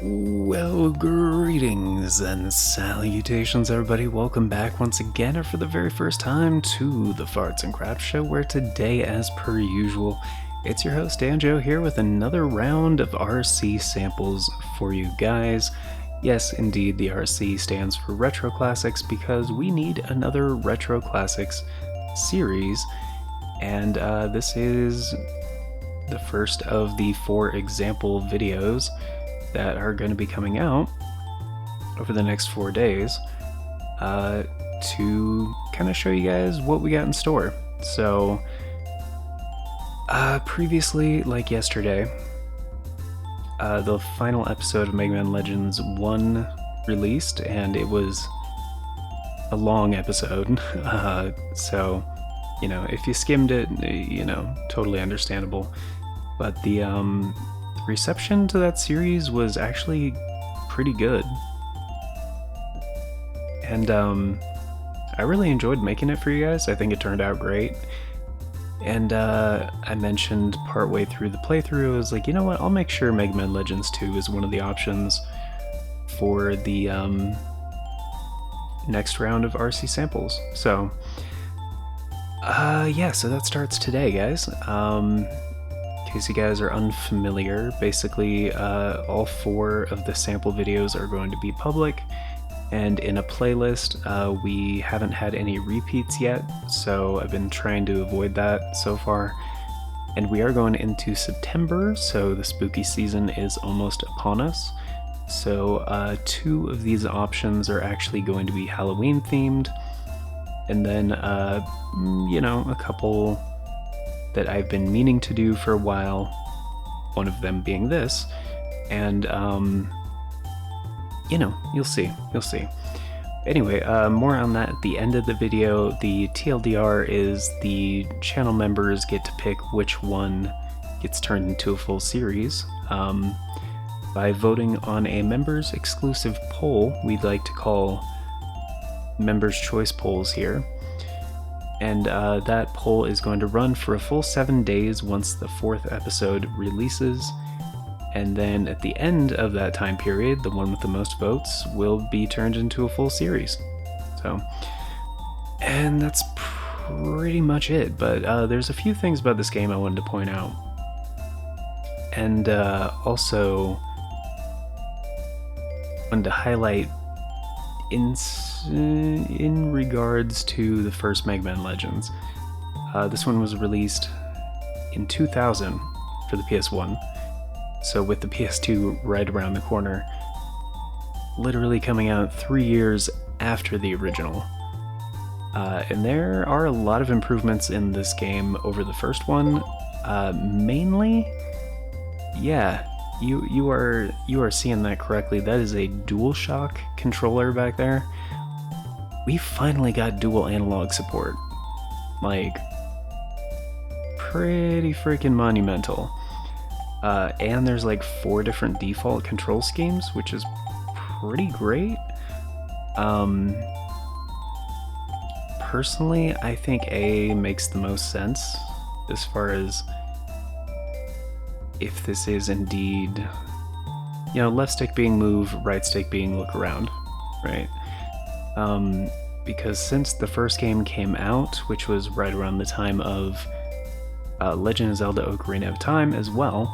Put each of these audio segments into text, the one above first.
Well, greetings and salutations, everybody. Welcome back once again, or for the very first time, to the Farts and Crafts Show, where today, as per usual, it's your host, Danjo, here with another round of RC samples for you guys. Yes, indeed, the RC stands for Retro Classics, because we need another Retro Classics series, and this is the first of the 4 example videos that are going to be coming out over the next 4 days to kind of show you guys what we got in store. So previously, like yesterday, the final episode of Mega Man Legends 1 released, and it was a long episode. So, you know, if you skimmed it, you know, totally understandable. But the reception to that series was actually pretty good, and I really enjoyed making it for you guys. I think it turned out great, and I mentioned partway through the playthrough, I was like, you know what, I'll make sure Mega Man Legends 2 is one of the options for the next round of RC samples. So yeah, so that starts today, guys. In case you guys are unfamiliar, basically all 4 of the sample videos are going to be public and in a playlist. We haven't had any repeats yet, so I've been trying to avoid that so far. And we are going into September, so the spooky season is almost upon us. So 2 of these options are actually going to be Halloween themed, and then you know, a couple that I've been meaning to do for a while, one of them being this, and you know, you'll see. Anyway, more on that at the end of the video. The TLDR is the channel members get to pick which one gets turned into a full series by voting on a members exclusive poll we'd like to call members choice polls here. And that poll is going to run for a full 7 days once the 4th episode releases. And then at the end of that time period, the one with the most votes will be turned into a full series. So, and that's pretty much it. But there's a few things about this game I wanted to point out. And also wanted to highlight in regards to the first Mega Man Legends. This one was released in 2000 for the PS1, so with the PS2 right around the corner, literally coming out 3 years after the original. And there are a lot of improvements in this game over the first one. Mainly, yeah, you are seeing that correctly. That is a DualShock controller back there. We finally got dual analog support. Like, pretty freaking monumental. And there's like 4 different default control schemes, which is pretty great. Personally, I think A makes the most sense as far as if this is indeed, you know, left stick being move, right stick being look around, right? Because since the first game came out, which was right around the time of Legend of Zelda Ocarina of Time as well,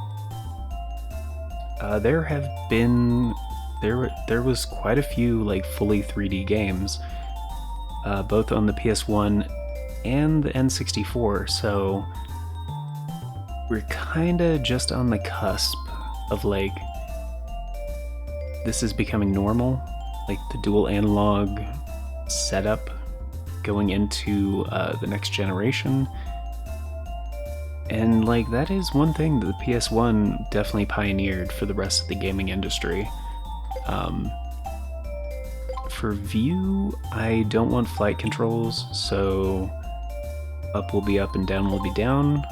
there was quite a few like fully 3D games, both on the PS1 and the N64, so we're kinda just on the cusp of like, this is becoming normal, like the dual analog setup going into the next generation. And like, that is one thing that the PS1 definitely pioneered for the rest of the gaming industry. For view, I don't want flight controls, so up will be up and down will be down.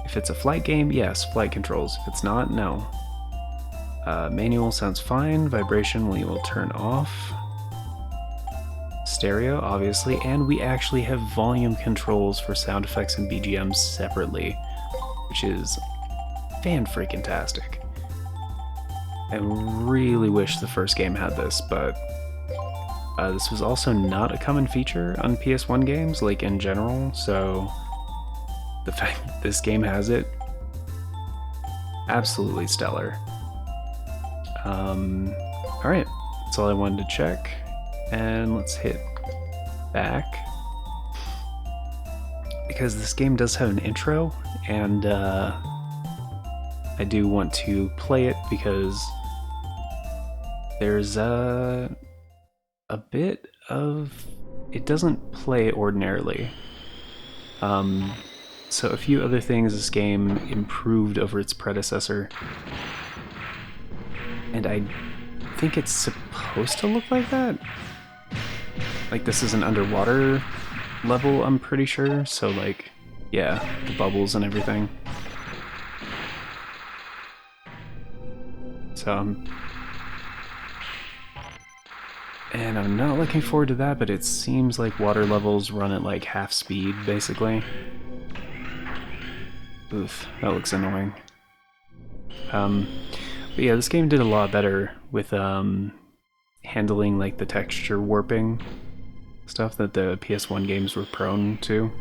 If it's a flight game, yes, flight controls. If it's not, no. Manual sounds fine. Vibration we will turn off. Stereo, obviously, and we actually have volume controls for sound effects and BGMs separately, which is fan-freaking-tastic. I really wish the first game had this, but this was also not a common feature on PS1 games, like in general, so the fact that this game has it, absolutely stellar. Alright, that's all I wanted to check, and let's hit back. Because this game does have an intro, and I do want to play it because there's a bit of... it doesn't play ordinarily. So a few other things this game improved over its predecessor. And I think it's supposed to look like that? Like this is an underwater level, I'm pretty sure. So like, yeah, the bubbles and everything. So, and I'm not looking forward to that, but it seems like water levels run at like half speed, basically. Oof, that looks annoying. But yeah, this game did a lot better with handling like the texture warping stuff that the PS1 games were prone to.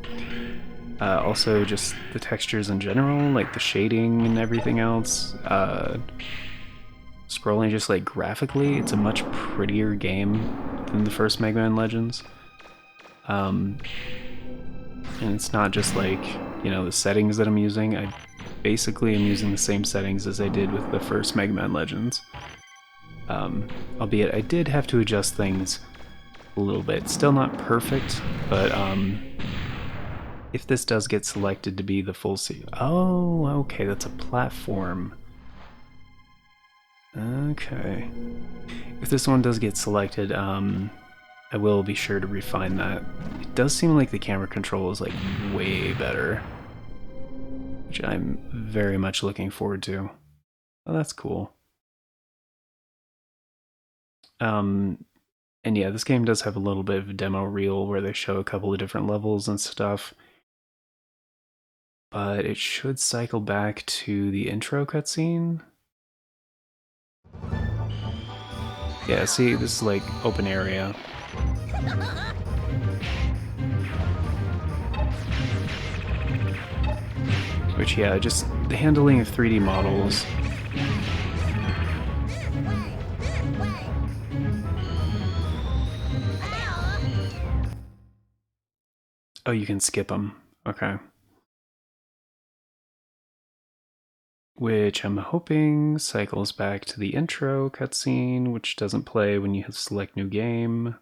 Also, just the textures in general, like the shading and everything else. Scrolling just like graphically, it's a much prettier game than the first Mega Man Legends. And it's not just like, you know, the settings that I'm using. I basically am using the same settings as I did with the first Mega Man Legends. Albeit I did have to adjust things a little bit. Still not perfect, but if this does get selected to be the full oh, okay, that's a platform. Okay. If this one does get selected, I will be sure to refine that. It does seem like the camera control is like way better, which I'm very much looking forward to. Oh, that's cool. And yeah, this game does have a little bit of a demo reel where they show a couple of different levels and stuff. But it should cycle back to the intro cutscene. Yeah, see, this is like open area. Which, yeah, just the handling of 3D models. Oh, you can skip them. Okay. Which I'm hoping cycles back to the intro cutscene, which doesn't play when you select new game.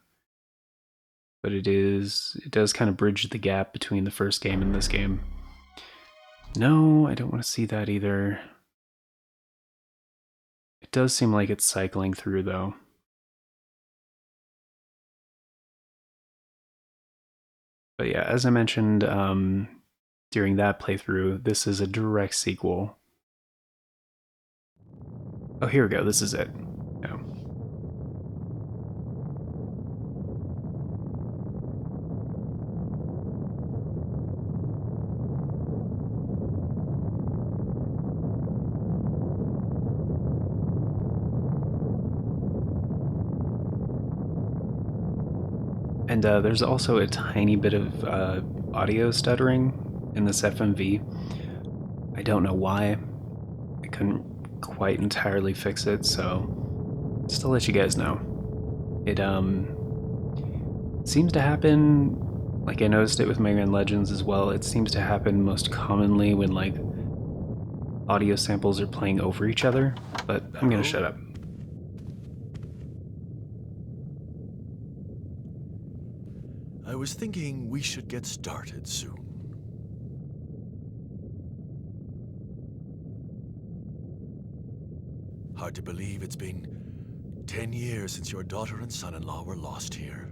But it does kind of bridge the gap between the first game and this game. No, I don't want to see that either. It does seem like it's cycling through, though. But yeah, as I mentioned during that playthrough, this is a direct sequel. Oh, here we go. This is it. Yeah. And there's also a tiny bit of audio stuttering in this FMV. I don't know why. I couldn't quite entirely fix it, so just to let you guys know. It seems to happen, like I noticed it with Mega Man Legends as well, it seems to happen most commonly when like audio samples are playing over each other, but I'm gonna shut up. I was thinking we should get started soon. Hard to believe it's been 10 years since your daughter and son-in-law were lost here.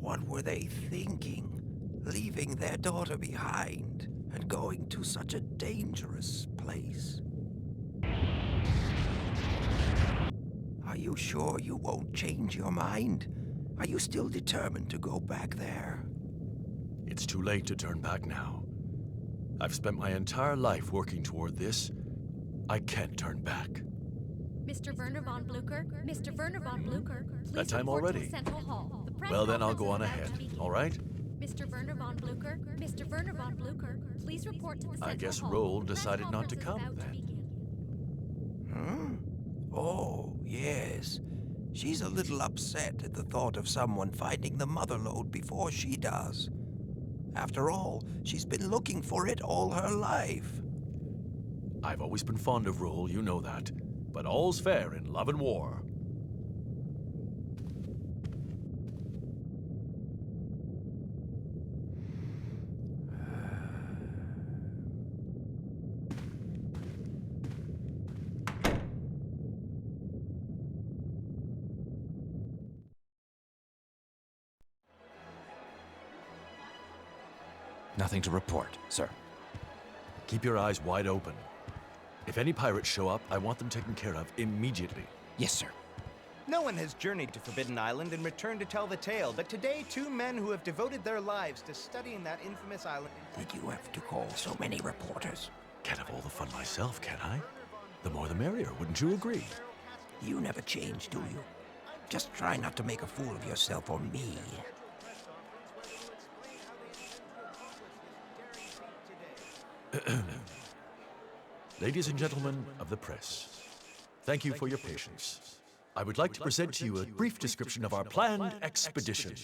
What were they thinking? Leaving their daughter behind and going to such a dangerous place? Are you sure you won't change your mind? Are you still determined to go back there? It's too late to turn back now. I've spent my entire life working toward this. I can't turn back. Mr. Werner von Blucher, Mr. Werner von Blucher, please That time report already? to the Central Hall. The press Well, then I'll conference go is on about ahead, to begin. all right? Mr. Werner von Blucher, Mr. Werner von Blucher, please report to the Central Hall. I guess The Roll press decided not to conference is come, about to then. begin. Oh, yes. She's a little upset at the thought of someone finding the mother lode before she does. After all, she's been looking for it all her life. I've always been fond of Roll, you know that. But all's fair in love and war. Nothing to report, sir. Keep your eyes wide open. If any pirates show up, I want them taken care of immediately. Yes, sir. No one has journeyed to Forbidden Island and returned to tell the tale, but today 2 men who have devoted their lives to studying that infamous island... Did you have to call so many reporters? Can't have all the fun myself, can I? The more the merrier, wouldn't you agree? You never change, do you? Just try not to make a fool of yourself or me. Ladies and gentlemen of the press, thank you for your patience. I would like to present to you a brief description of our planned expedition.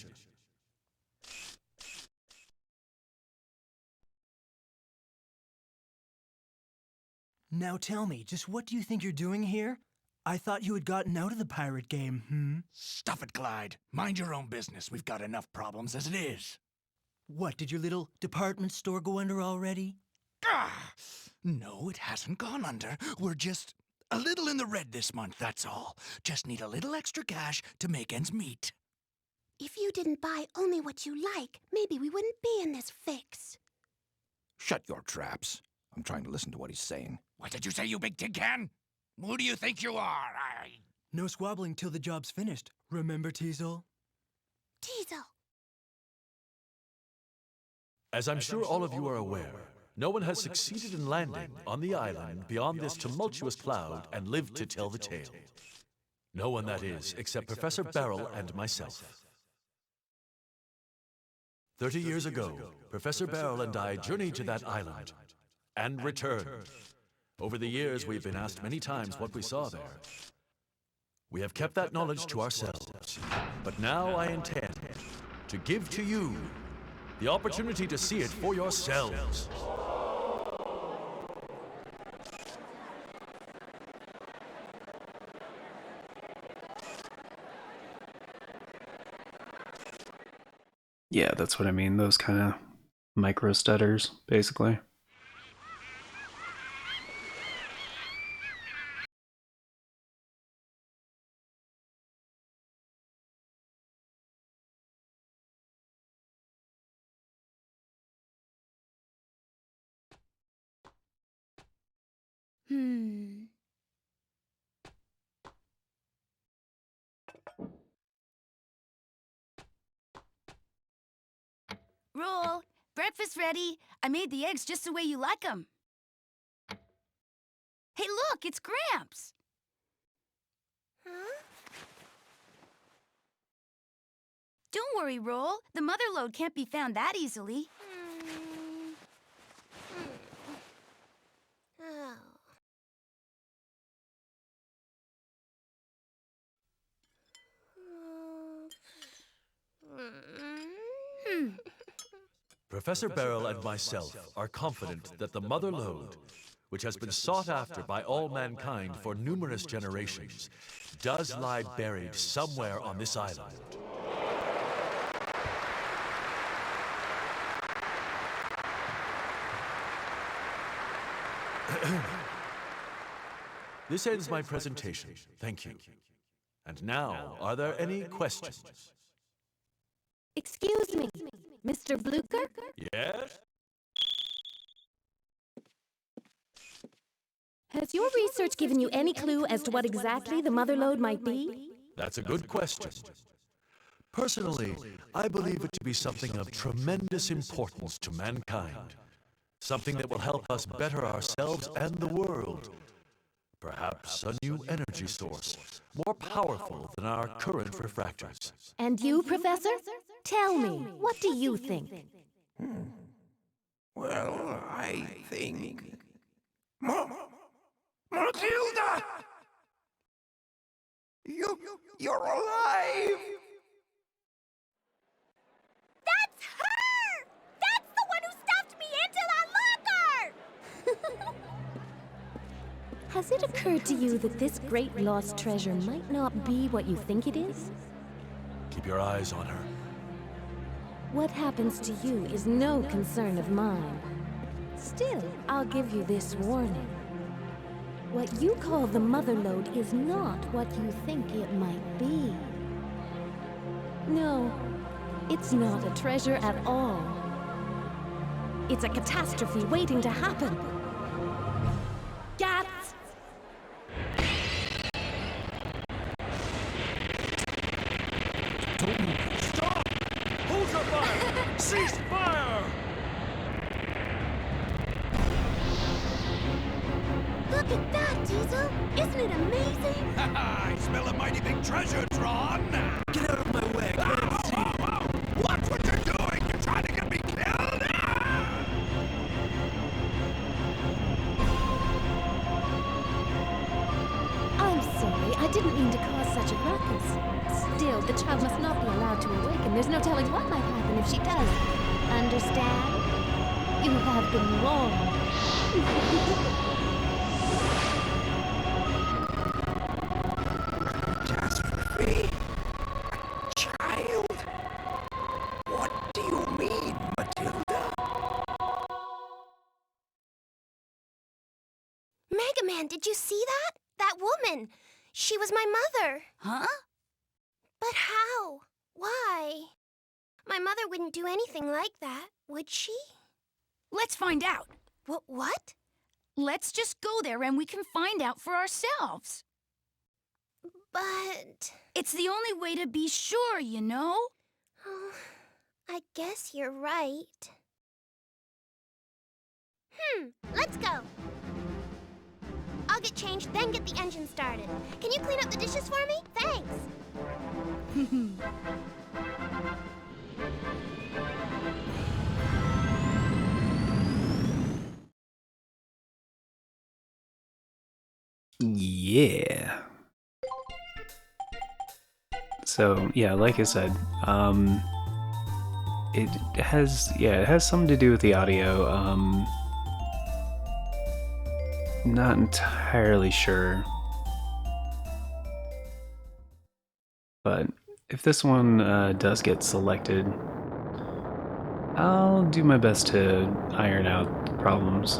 Now tell me, just what do you think you're doing here? I thought you had gotten out of the pirate game, Stuff it, Clyde. Mind your own business. We've got enough problems as it is. What, did your little department store go under already? Ah! No, it hasn't gone under. We're just a little in the red this month, that's all. Just need a little extra cash to make ends meet. If you didn't buy only what you like, maybe we wouldn't be in this fix. Shut your traps. I'm trying to listen to what he's saying. What did you say, you big tin can? Who do you think you are? No squabbling till the job's finished. Remember, Teasel? Teasel. As I'm sure all of you are aware, no one has succeeded in landing on the island beyond this tumultuous cloud and lived to tell the tale. No one, that is, except Professor Barrel and myself. 30 years ago, Professor Barrel and I journeyed to that island and returned. Over the years, we've been asked many times what we saw there. We have kept that knowledge to ourselves, but now I intend to give to you the opportunity to see it for yourselves. Yeah, that's what I mean. Those kind of micro stutters, basically. Roll, breakfast ready. I made the eggs just the way you like them. Hey, look, it's Gramps. Huh? Don't worry, Roll. The mother lode can't be found that easily. Oh. Professor Barrel and myself are confident that the mother lode, which has been sought after by all mankind for numerous generations, does lie buried somewhere on this island. This ends my presentation. Thank you. And now, are there any questions? Excuse me, Mr. Blucher? Yes? Has your research given you any clue as to what exactly the mother lode might be? That's a good question. Personally, I believe it to be something of tremendous importance to mankind. Something that will help us better ourselves and the world. Perhaps a new energy source, more powerful than our current refractors. And you, Professor? Tell me, what do you think? Well, I think... Matilda! You're alive! That's her! That's the one who stuffed me into the locker! Has it occurred to you that this great lost treasure might not be what you think it is? Keep your eyes on her. What happens to you is no concern of mine. Still, I'll give you this warning. What you call the mother lode is not what you think it might be. No, it's not a treasure at all. It's a catastrophe waiting to happen. Gats! Stop! Hold your fire! Cease fire! Look at that, Diesel! Isn't it amazing? I smell a mighty big treasure, Tron! Get out of my way, I can't see. Watch what you're doing! You're trying to get me killed! I'm sorry, I didn't mean to cause such a ruckus. Still, the child must not be allowed to awaken. There's no telling what might happen if she does. Understand? You have been warned. Catastrophe? A child? What do you mean, Matilda? Mega Man, did you see that? That woman! She was my mother. Huh? But how? Why? My mother wouldn't do anything like that, would she? Let's find out. What? Let's just go there and we can find out for ourselves. But... It's the only way to be sure, you know? Oh, I guess you're right. Let's go. I'll get changed, then get the engine started. Can you clean up the dishes for me? Thanks. Yeah. So, yeah, like I said, it has something to do with the audio. Not entirely sure. But if this one does get selected, I'll do my best to iron out the problems.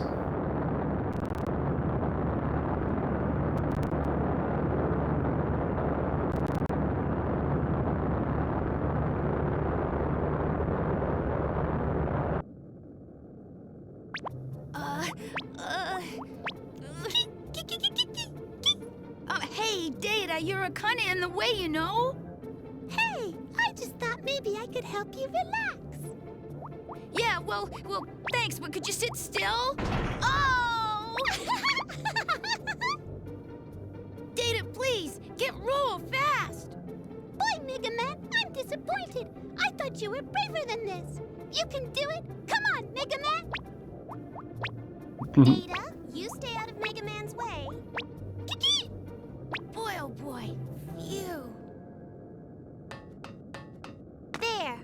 Hey, Data, you're kinda in the way, you know? Hey, I just thought maybe I could help you relax. Yeah, well, thanks, but could you sit still? Oh! Data, please, get roll fast! Boy, Mega Man, I'm disappointed. I thought you were braver than this. You can do it. Come on, Mega Man. Data, you stay out of Mega Man's way. Kiki! Boy, oh boy, phew. There.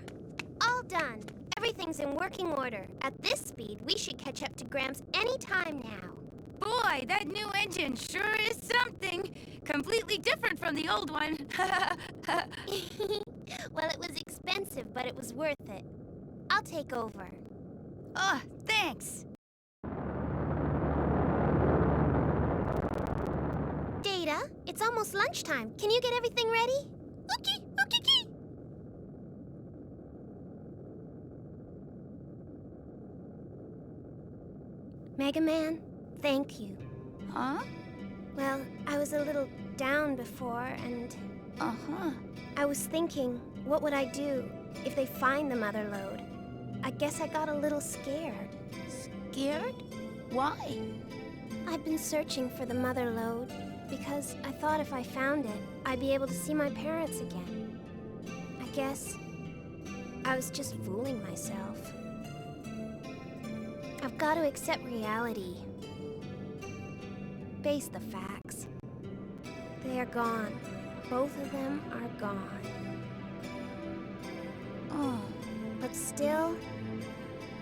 All done. Everything's in working order. At this speed, we should catch up to Gramps any time now. Boy, that new engine sure is something. Completely different from the old one. Well, it was expensive, but it was worth it. I'll take over. Oh, thanks. Data, it's almost lunchtime. Can you get everything ready? Okay. Mega Man, thank you. Huh? Well, I was a little down before, and Uh-huh. I was thinking, what would I do if they find the mother lode? I guess I got a little scared. Scared? Why? I've been searching for the mother lode because I thought if I found it, I'd be able to see my parents again. I guess I was just fooling myself. I've got to accept reality. Face the facts. They are gone. Both of them are gone. Oh, but still,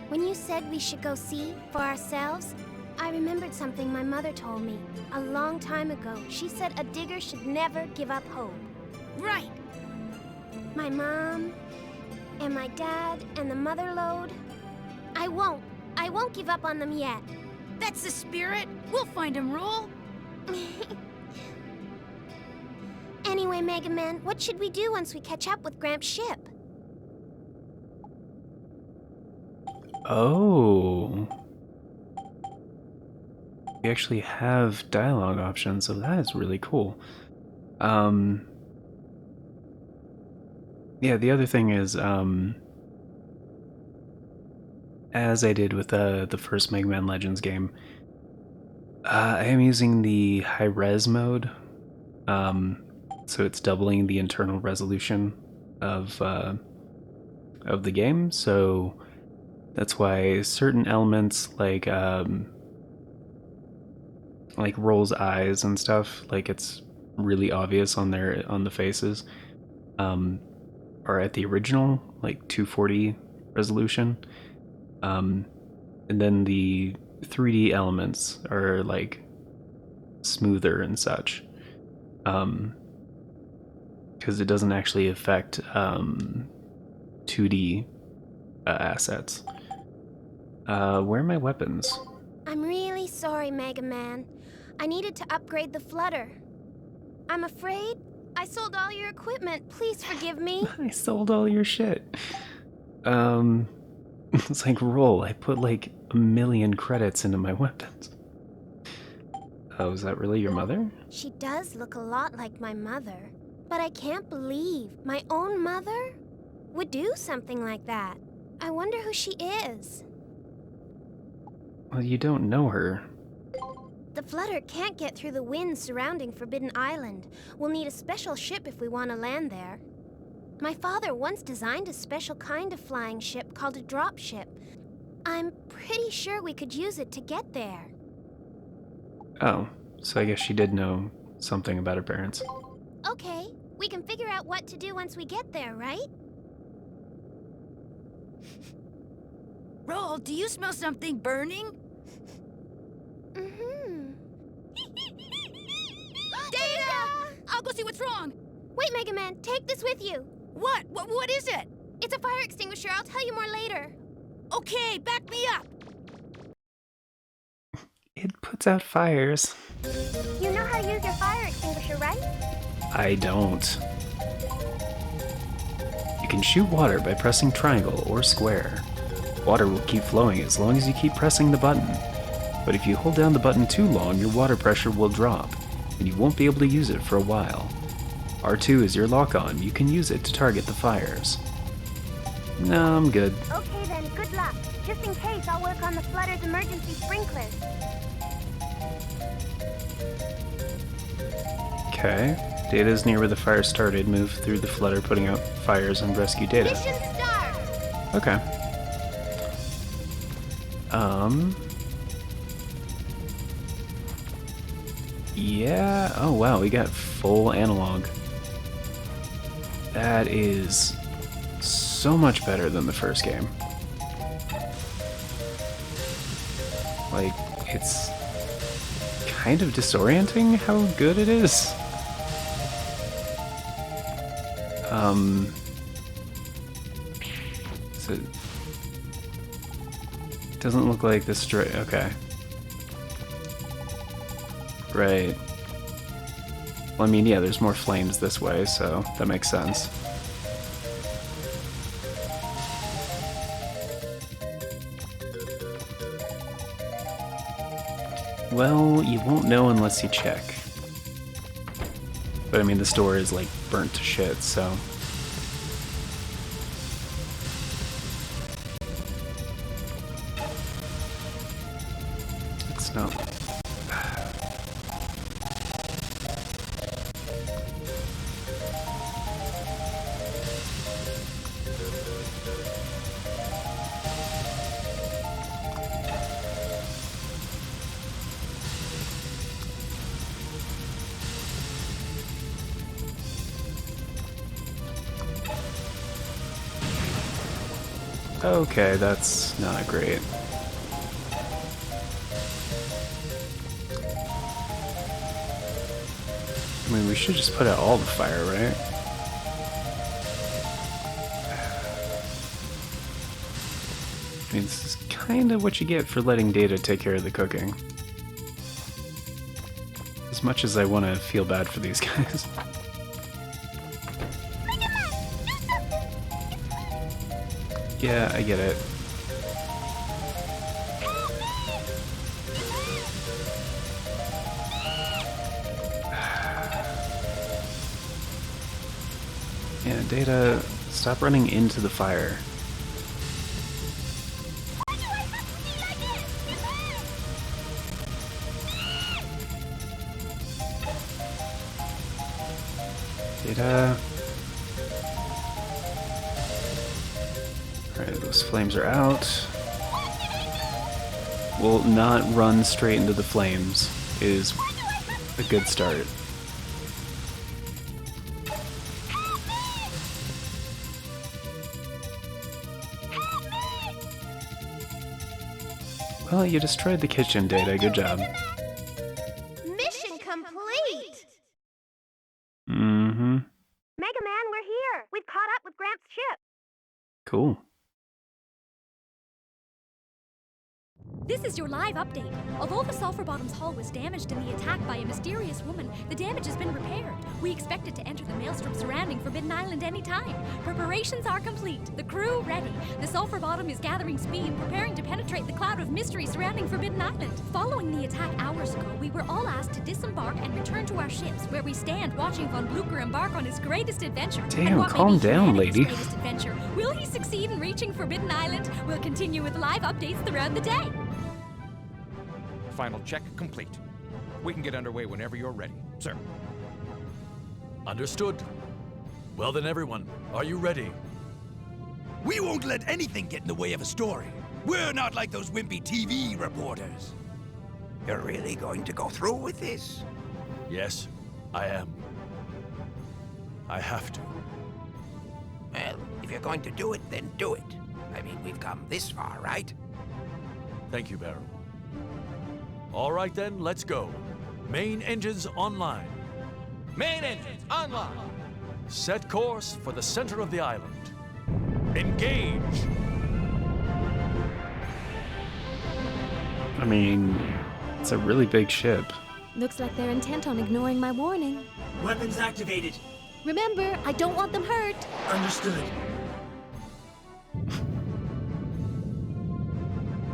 when you said we should go see for ourselves, I remembered something my mother told me a long time ago. She said a digger should never give up hope. Right. My mom, and my dad, and the mother lode. I won't give up on them yet. That's the spirit. We'll find him, Roll. Anyway, Mega Man, what should we do once we catch up with Gramps' ship? Oh. We actually have dialogue options, so that is really cool. Yeah, the other thing is, as I did with the first Mega Man Legends game, I am using the high-res mode, so it's doubling the internal resolution of the game, so that's why certain elements like Roll's eyes and stuff, like it's really obvious on the faces, are at the original like 240 resolution, and then the 3D elements are like smoother and such, because it doesn't actually affect 2D assets. Where are my weapons? I'm really sorry, Mega Man. I needed to upgrade the flutter. I'm afraid I sold all your equipment. Please forgive me. I sold all your shit. It's like, Roll, I put like 1 million credits into my weapons. Oh, is that really your mother? She does look a lot like my mother. But I can't believe my own mother would do something like that. I wonder who she is. Well, you don't know her. The flutter can't get through the winds surrounding Forbidden Island. We'll need a special ship if we want to land there. My father once designed a special kind of flying ship called a drop ship. I'm pretty sure we could use it to get there. Oh, so I guess she did know something about her parents. Okay, we can figure out what to do once we get there, right? Roll, do you smell something burning? Mm-hmm. Data! I'll go see what's wrong. Wait, Mega Man, take this with you. What? What is it? It's a fire extinguisher. I'll tell you more later. Okay, back me up. It puts out fires. You know how to use your fire extinguisher, right? I don't. You can shoot water by pressing triangle or square. Water will keep flowing as long as you keep pressing the button. But if you hold down the button too long, your water pressure will drop, and you won't be able to use it for a while. R2 is your lock-on. You can use it to target the fires. No, I'm good. Okay then, good luck. Just in case, I'll work on the flutter's emergency sprinklers. Okay. Data's near where the fire started. Move through the flutter, putting out fires, and rescue Data. Mission start! Okay. Yeah. Oh, wow. We got full analog. That is so much better than the first game. Like, it's kind of disorienting how good it is. So it doesn't look like this straight. Okay. Right. Well, I mean, yeah, there's more flames this way, so that makes sense. Well, you won't know unless you check. But I mean, this door is like burnt to shit, so. It's not Okay, that's not great. I mean, we should just put out all the fire, right? I mean, this is kind of what you get for letting Data take care of the cooking. As much as I want to feel bad for these guys. Yeah, I get it. Yeah, Data, stop running into the fire. Data. Alright, those flames are out. Will not run straight into the flames is a good start. Well, you destroyed the kitchen, Data. Good job. Mission complete! Mm-hmm. Mega Man, we're here! We've caught up with Gramps' ship! Cool. This is your live update. Although the Sulphur Bottom's hull was damaged in the attack by a mysterious woman, the damage has been repaired. We expect it to enter the maelstrom surrounding Forbidden Island any time. Preparations are complete. The crew ready. The Sulphur Bottom is gathering speed, preparing to penetrate the cloud of mystery surrounding Forbidden Island. Following the attack hours ago, we were all asked to disembark and return to our ships, where we stand watching Von Blucher embark on his greatest adventure. Damn, and what calm may be down, humanity's lady. greatest adventure. Will he succeed in reaching Forbidden Island? We'll continue with live updates throughout the day. Final check complete. We can get underway whenever you're ready, sir. Understood. Well then, everyone, are you ready? We won't let anything get in the way of a story. We're not like those wimpy TV reporters. You're really going to go through with this? Yes, I am. I have to. Well, if you're going to do it, then do it. I mean, we've come this far, right? Thank you, Barrel. All right then, let's go. Main engines online. Main engines online. Set course for the center of the island. Engage! I mean, it's a really big ship. Looks like they're intent on ignoring my warning. Weapons activated. Remember, I don't want them hurt. Understood.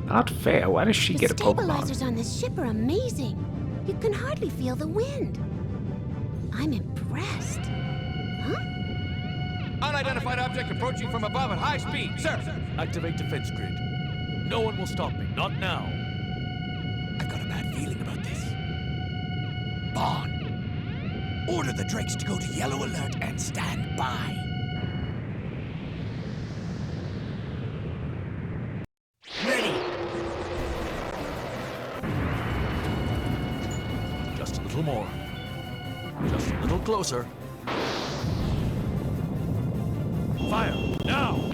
Not fair. Why does she The get a Pokemon? stabilizers on this ship are amazing. You can hardly feel the wind. I'm impressed. Huh? Unidentified object approaching from above at high speed, sir. Activate defense grid. No one will stop me, not now. I've got a bad feeling about this. Bond, order the Drakes to go to yellow alert and stand by. Ready. Just a little more. Just a little closer. Fire, now!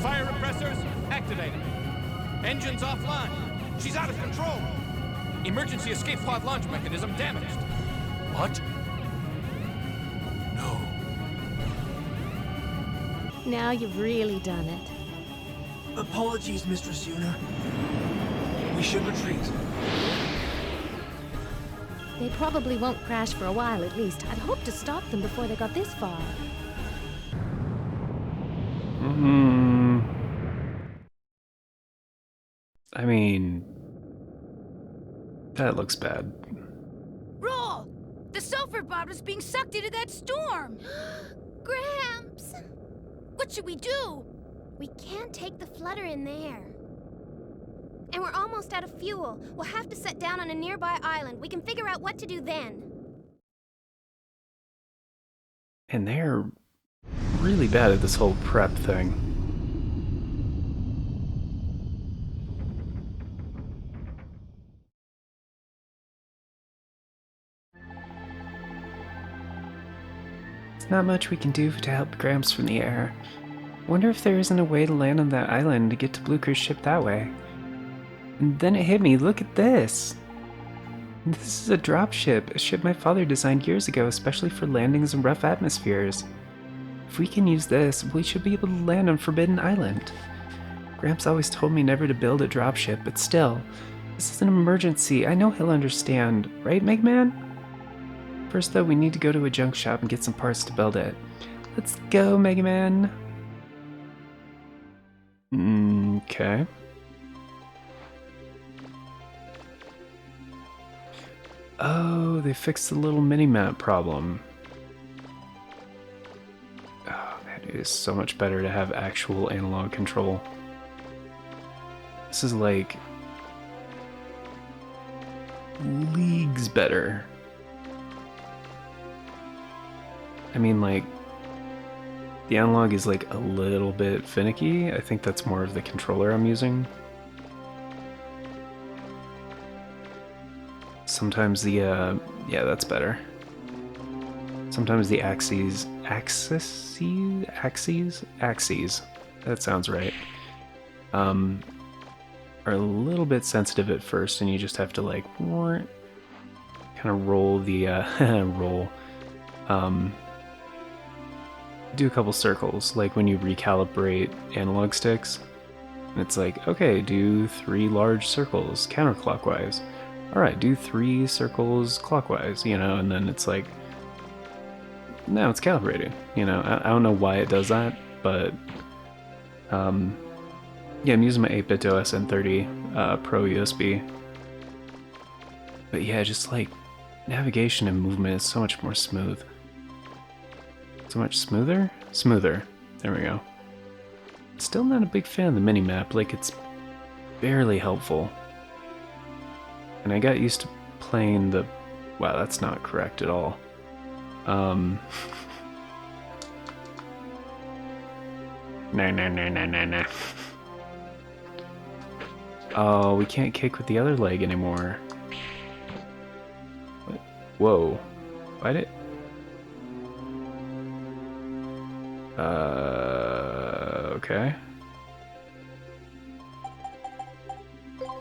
Fire repressors activated. Engines offline. She's out of control. Emergency escape pod launch mechanism damaged. What? No. Now you've really done it. Apologies, Mistress Yuna. We should retreat. They probably won't crash for a while at least. I'd hoped to stop them before they got this far. I mean, that looks bad. Roll! The sulfur bottom's being sucked into that storm! Gramps! What should we do? We can't take the flutter in there. And we're almost out of fuel. We'll have to set down on a nearby island. We can figure out what to do then. And they're really bad at this whole prep thing. not much we can do to help Gramps from the air. Wonder if there isn't a way to land on that island to get to Blue Crew's ship that way. And then it hit me, look at this! This is a dropship, a ship my father designed years ago especially for landings in rough atmospheres. If we can use this, we should be able to land on Forbidden Island. Gramps always told me never to build a dropship, but still, this is an emergency. I know he'll understand, right, Megman? First though, we need to go to a junk shop and get some parts to build it. Let's go, Mega Man! Okay. Oh, they fixed the little mini-map problem. Oh man, it is so much better to have actual analog control. This is like leagues better. I mean, like, the analog is like a little bit finicky. I think that's more of the controller I'm using. Sometimes the, yeah, that's better. Sometimes the axes, that sounds right, are a little bit sensitive at first, and you just have to, like, kind of roll the, do a couple circles, like when you recalibrate analog sticks. And it's like, okay, do 3 large circles counterclockwise. Alright, do 3 circles clockwise, you know, and then it's like, now it's calibrated, you know. I don't know why it does that, but, yeah, I'm using my 8-bit OS N30 Pro USB. But yeah, just like, navigation and movement is so much more smooth. So much smoother? Smoother. There we go. Still not a big fan of the mini-map, like, it's barely helpful. And I got used to playing the... Wow, that's not correct at all. No. Oh, we can't kick with the other leg anymore. What? Whoa. Why did... Okay.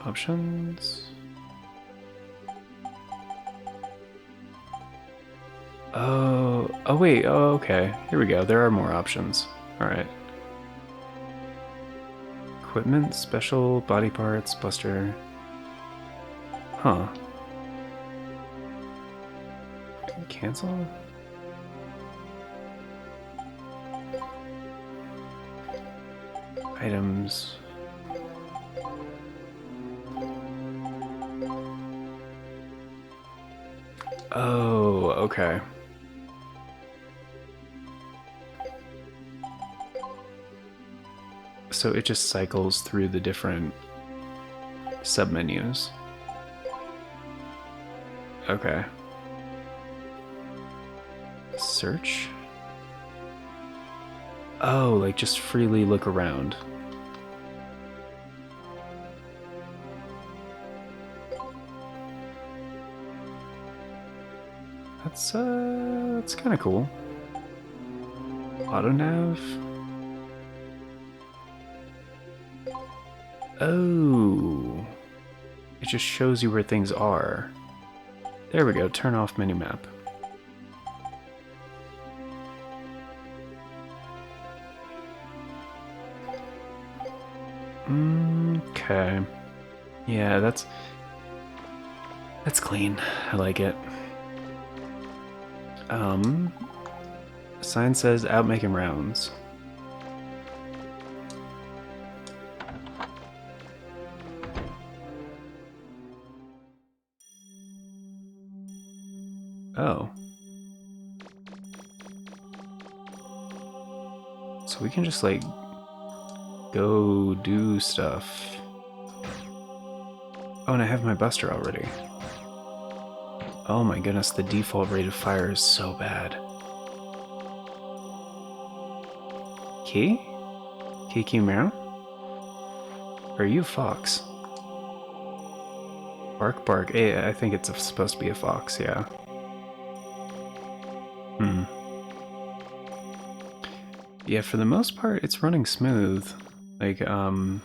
Options... Oh wait, oh okay. Here we go, there are more options. Alright. Equipment, special, body parts, buster. Huh. Cancel? Items. Oh, okay. So it just cycles through the different submenus. Okay. Search? Oh, like just freely look around. That's kind of cool. Auto nav. Oh, it just shows you where things are. There we go, turn off minimap. Okay. Yeah, that's clean. I like it. Sign says out making rounds. Oh. So we can just, like, go do stuff. Oh, and I have my buster already. Oh my goodness, the default rate of fire is so bad. Key? Kiki meow? Are you a fox? Bark bark. Hey, I think it's supposed to be a fox, yeah. Yeah, for the most part, it's running smooth. Like, Oh,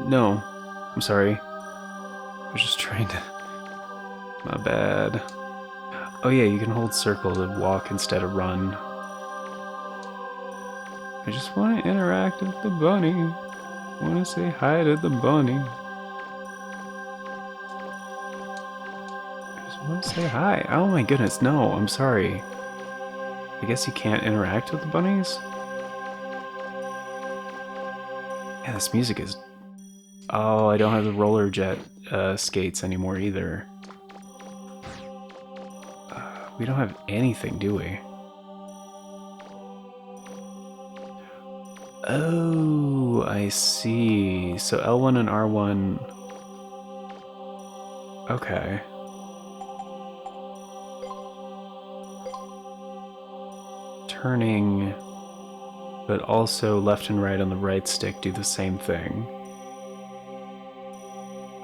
no. I'm sorry. I was just trying to... My bad. Oh yeah, you can hold circle to walk instead of run. I just want to interact with the bunny. I want to say hi to the bunny. I just want to say hi. Oh my goodness, no, I'm sorry. I guess you can't interact with the bunnies? Yeah, this music is... Oh, I don't have the roller jet skates anymore either. We don't have anything, do we? Oh, I see. So L1 and R1... Okay. Turning, but also left and right on the right stick do the same thing.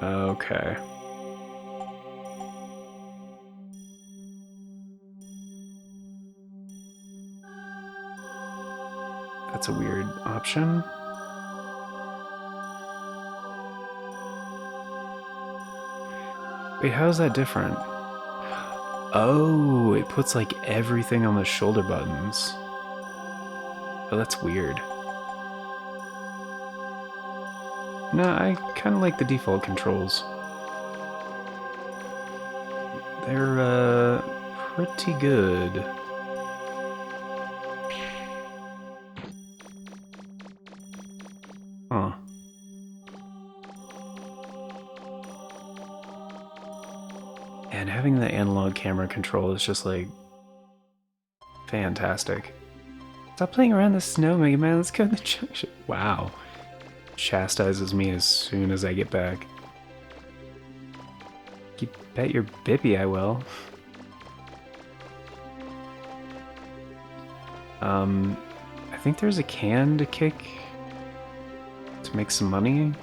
Okay. That's a weird option. Wait, how's that different? Oh, it puts like everything on the shoulder buttons. Oh, that's weird. No, I kind of like the default controls. They're, pretty good. Huh. And having the analog camera control is just like fantastic. Stop playing around the snow, Mega Man. Let's go to the junction. Wow. Chastises me as soon as I get back. You bet your bippy I will. I think there's a can to kick to make some money.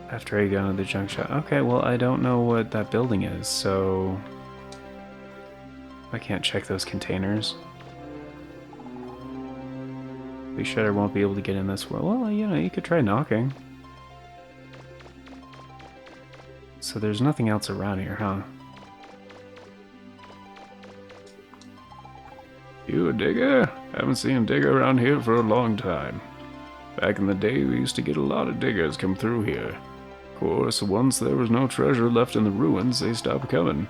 After I go into the junk shop. Okay, well, I don't know what that building is, so I can't check those containers. Be sure I won't be able to get in this world. Well, you know, you could try knocking. So there's nothing else around here, huh? You a digger? Haven't seen a digger around here for a long time. Back in the day, we used to get a lot of diggers come through here. Of course, once there was no treasure left in the ruins, they stopped coming.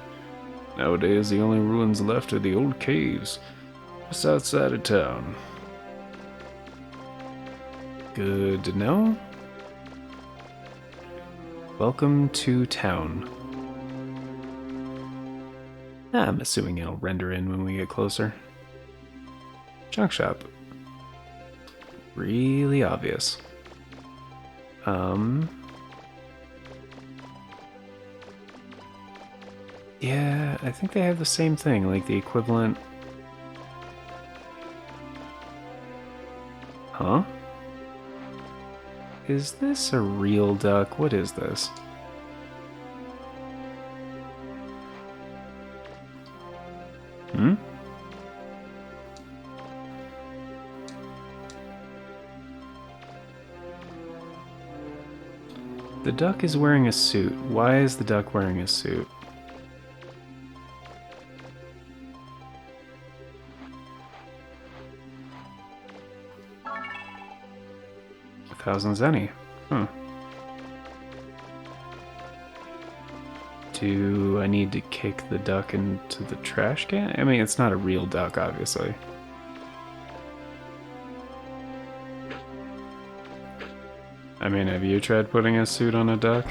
Nowadays, the only ruins left are the old caves, just outside of town. Good to know. Welcome to town. I'm assuming it'll render in when we get closer. Junk shop. Really obvious. Yeah, I think they have the same thing, like the equivalent. Huh? Is this a real duck? What is this? Hmm? The duck is wearing a suit. Why is the duck wearing a suit? Thousand zenny. Huh. Do I need to kick the duck into the trash can? I mean, it's not a real duck, obviously. I mean, have you tried putting a suit on a duck?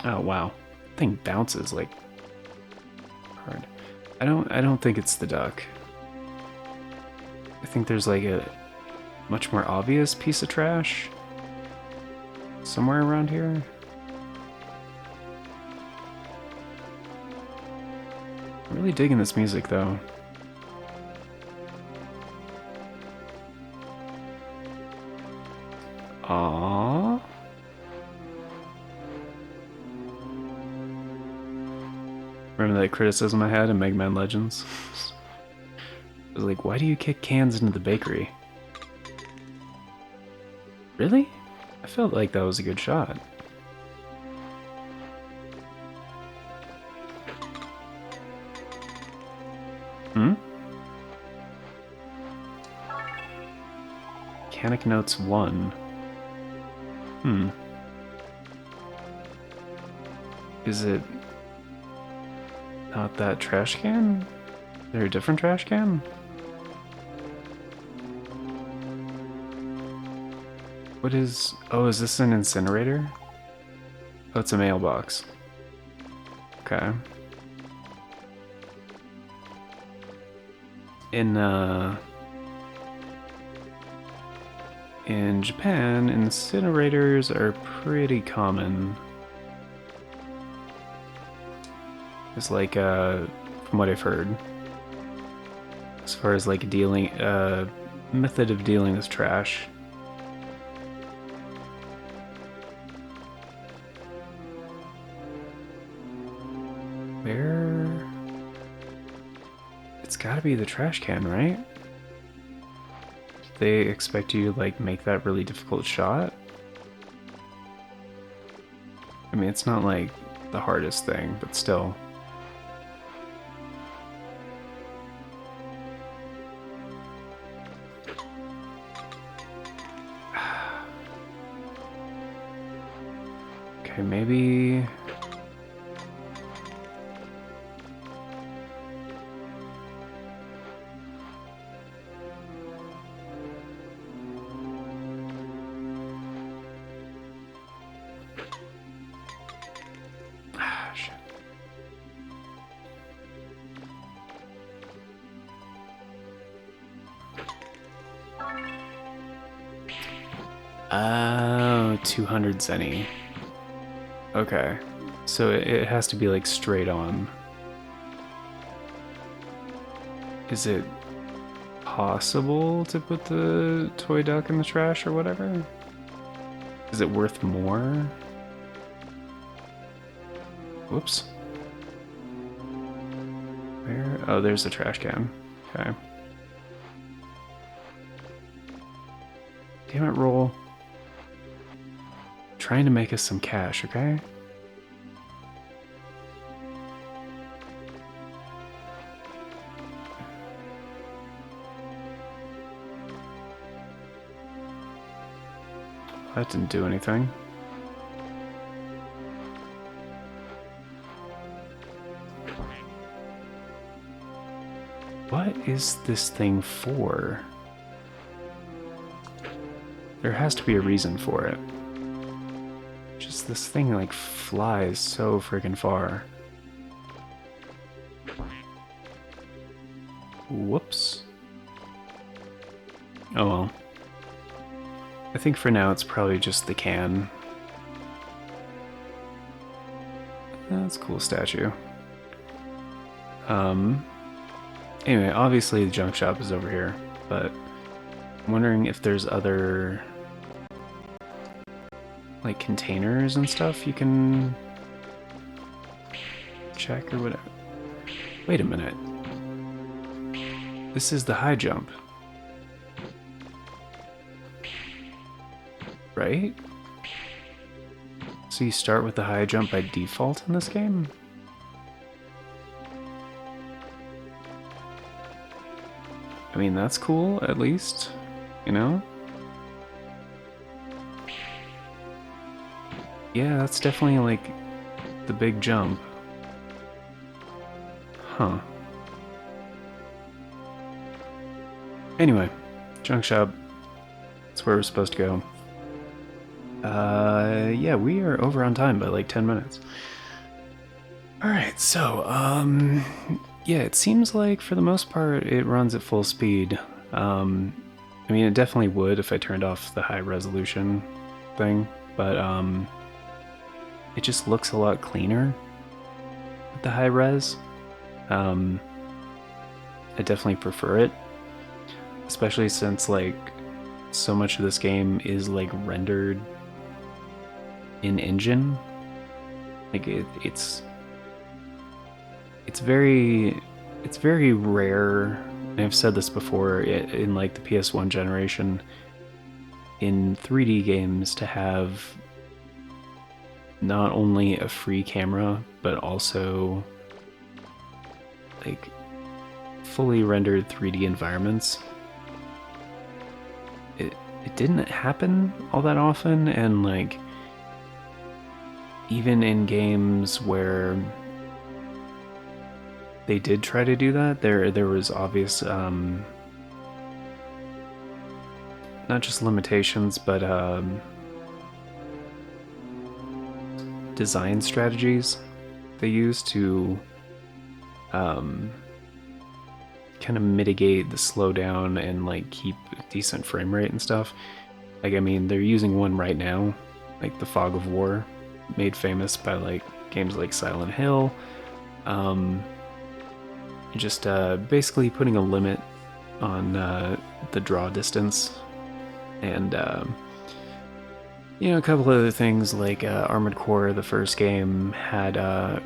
Oh wow, thing bounces like hard. I don't think it's the duck. I think there's like a much more obvious piece of trash somewhere around here. I'm really digging this music though. Aww. Remember that criticism I had in Mega Man Legends? I was like, why do you kick cans into the bakery? Really? I felt like that was a good shot. Hmm? Mechanic Notes 1. Hmm. Is it not that trash can? Is there a different trash can? What is... Oh, is this an incinerator? Oh, it's a mailbox. Okay. In Japan, incinerators are pretty common. It's like, from what I've heard. As far as like dealing, method of dealing with trash. Where? It's gotta be the trash can, right? They expect you to like make that really difficult shot? I mean, it's not like the hardest thing, but still. Okay, maybe... shit. Oh, 200 zenny. Okay, so it has to be like straight on. Is it possible to put the toy duck in the trash or whatever? Is it worth more? Whoops. Where? Oh, there's the trash can. Okay. Damn it, roll. Trying to make us some cash, okay? That didn't do anything. What is this thing for? There has to be a reason for it. Just this thing like flies so freaking far. Whoops. Oh well. I think for now it's probably just the can. That's a cool statue. Anyway, obviously the junk shop is over here, but I'm wondering if there's other like containers and stuff you can check or whatever. Wait a minute. This is the high jump. Right? So you start with the high jump by default in this game? I mean, that's cool, at least, you know? Yeah, that's definitely, like, the big jump. Huh. Anyway, junk shop. That's where we're supposed to go. Yeah, we are over on time by, like, 10 minutes. Alright, so, yeah, it seems like for the most part it runs at full speed. I mean, it definitely would if I turned off the high resolution thing, but it just looks a lot cleaner with the high res. I definitely prefer it, especially since like so much of this game is like rendered in engine. Like it's very rare. And I've said this before in like the PS1 generation, in 3D games, to have not only a free camera but also like fully rendered 3D environments. It didn't happen all that often, and like even in games where they did try to do that, there was obvious not just limitations but design strategies they used to kind of mitigate the slowdown and like keep a decent frame rate and stuff. Like, I mean, they're using one right now, like the Fog of War, made famous by like games like Silent Hill. Just basically putting a limit on the draw distance, and you know, a couple other things like Armored Core, the first game, had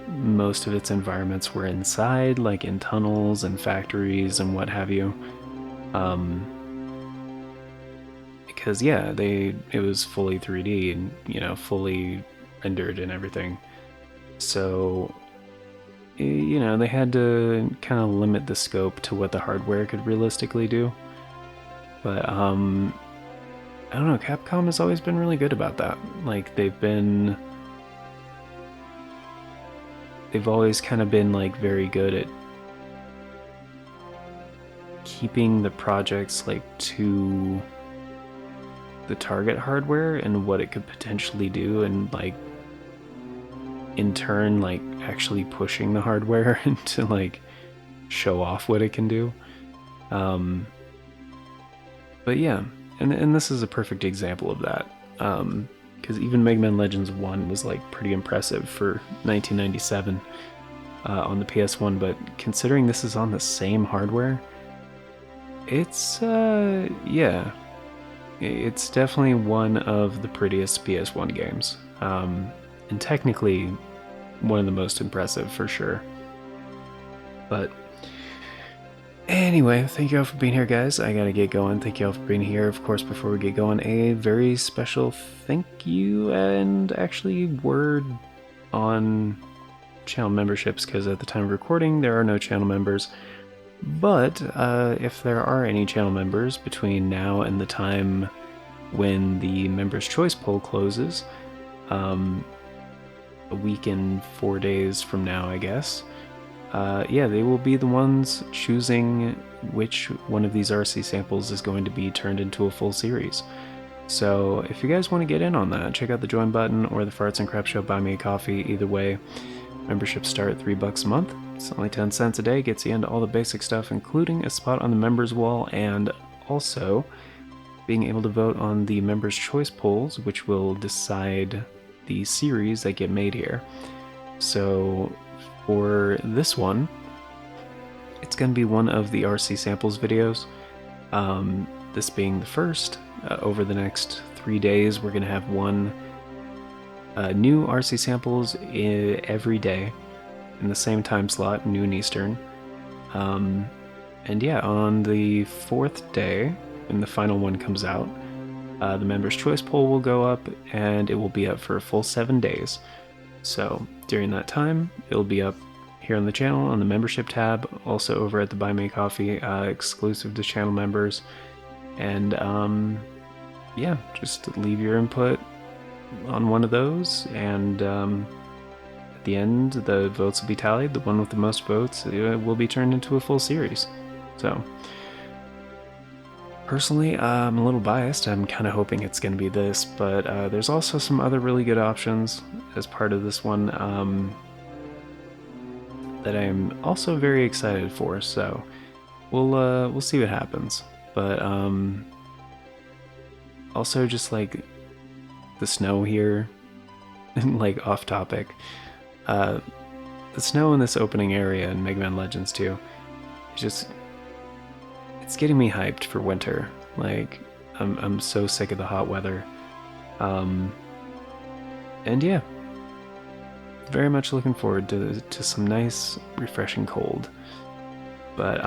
most of its environments were inside, like in tunnels and factories and what have you. Because yeah, it was fully 3D and, you know, fully rendered and everything. So, you know, they had to kind of limit the scope to what the hardware could realistically do. But I don't know, Capcom has always been really good about that. Like, they've always kind of been like very good at keeping the projects like to the target hardware and what it could potentially do, and like in turn like actually pushing the hardware to like show off what it can do. But yeah, and this is a perfect example of that, because even Mega Man Legends 1 was like pretty impressive for 1997 on the PS1, but considering this is on the same hardware, it's yeah, it's definitely one of the prettiest PS1 games, and technically one of the most impressive for sure. But anyway, thank you all for being here, guys. I gotta get going. Thank you all for being here. Of course, before we get going, a very special thank you and actually word on channel memberships, because at the time of recording, there are no channel members. But if there are any channel members between now and the time when the Members' Choice poll closes, a week and 4 days from now, I guess, yeah, they will be the ones choosing which one of these RC samples is going to be turned into a full series. So if you guys want to get in on that, check out the join button or the Farts and Crap Show Buy Me a Coffee. Either way, memberships start at $3 a month. It's only 10 cents a day, gets you into all the basic stuff, including a spot on the members wall, and also being able to vote on the Members' Choice polls, which will decide the series that get made here. So for this one, it's going to be one of the RC Samples videos. This being the first. Over the next 3 days, we're going to have one new RC Samples every day in the same time slot, noon Eastern. And yeah, on the 4th day, when the final one comes out, the Members' Choice poll will go up, and it will be up for a full 7 days. So during that time, it'll be up here on the channel on the membership tab, also over at the Buy Me a Coffee, exclusive to channel members. And yeah, just leave your input on one of those, and at the end, the votes will be tallied. The one with the most votes will be turned into a full series. So personally, I'm a little biased. I'm kind of hoping it's going to be this, but there's also some other really good options as part of this one that I'm also very excited for. So we'll see what happens. But also just like the snow here, like off topic. The the snow in this opening area in Mega Man Legends 2, it's getting me hyped for winter. Like, I'm so sick of the hot weather. And yeah, very much looking forward to some nice, refreshing cold. But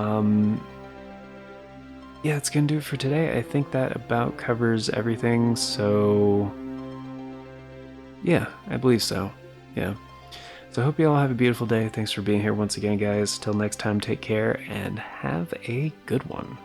yeah, that's gonna do it for today. I think that about covers everything. So yeah, I believe so. Yeah. So I hope you all have a beautiful day. Thanks for being here once again, guys. Till next time, take care and have a good one.